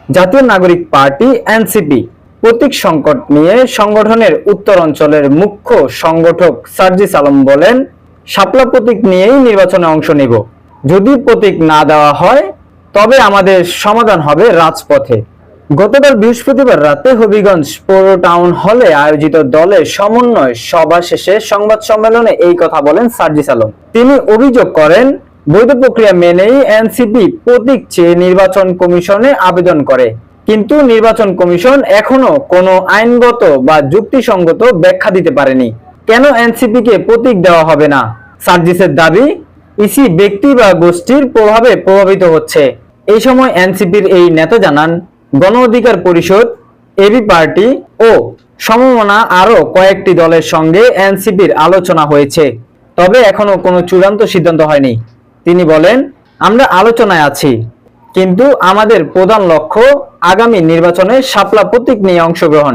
জাতীয় নাগরিক party NCP প্রতীক সংকট নিয়ে সংগঠনের উত্তর অঞ্চলের মুখ্য সংগঠক সার্জিস আলম বলেন, শাপলা প্রতীক নিয়েই নির্বাচনে অংশ নিব। যদি প্রতীক না দেওয়া হয় তবে আমাদের সমাধান হবে রাজপথে। গতকাল বৃহস্পতিবার রাতে হবিগঞ্জ পৌর টাউন হলে আয়োজিত দলের সমন্বয় সভা শেষে সংবাদ সম্মেলনে এই কথা বলেন সার্জিস আলম। তিনি অভিযোগ করেন, বৈধ প্রক্রিয়া মেনেই এনসিপি প্রতীক চেয়ে নির্বাচন কমিশনে আবেদন করে, কিন্তু নির্বাচন কমিশন এখনো কোনো আইনগত বা যুক্তিসঙ্গত ব্যাখ্যা দিতে পারেনি। কেন এনসিপি কে প্রতীক দেওয়া হবে না? সার্জিসের দাবি, ইসি ব্যক্তি বা গোষ্ঠীর প্রভাবে প্রভাবিত হচ্ছে। এই সময় এনসিপির এই নেতা জানান, গণ অধিকার পরিষদ, এবি পার্টি ও সমমনা আরো কয়েকটি দলের সঙ্গে এনসিপির আলোচনা হয়েছে, তবে এখনো কোনো চূড়ান্ত সিদ্ধান্ত হয়নি। তিনি বলেন, আমরা আলোচনায় আছি, কিন্তু আমাদের প্রধান লক্ষ্য আগামী নির্বাচনে শাপলা প্রতীক নিয়ে অংশগ্রহণ।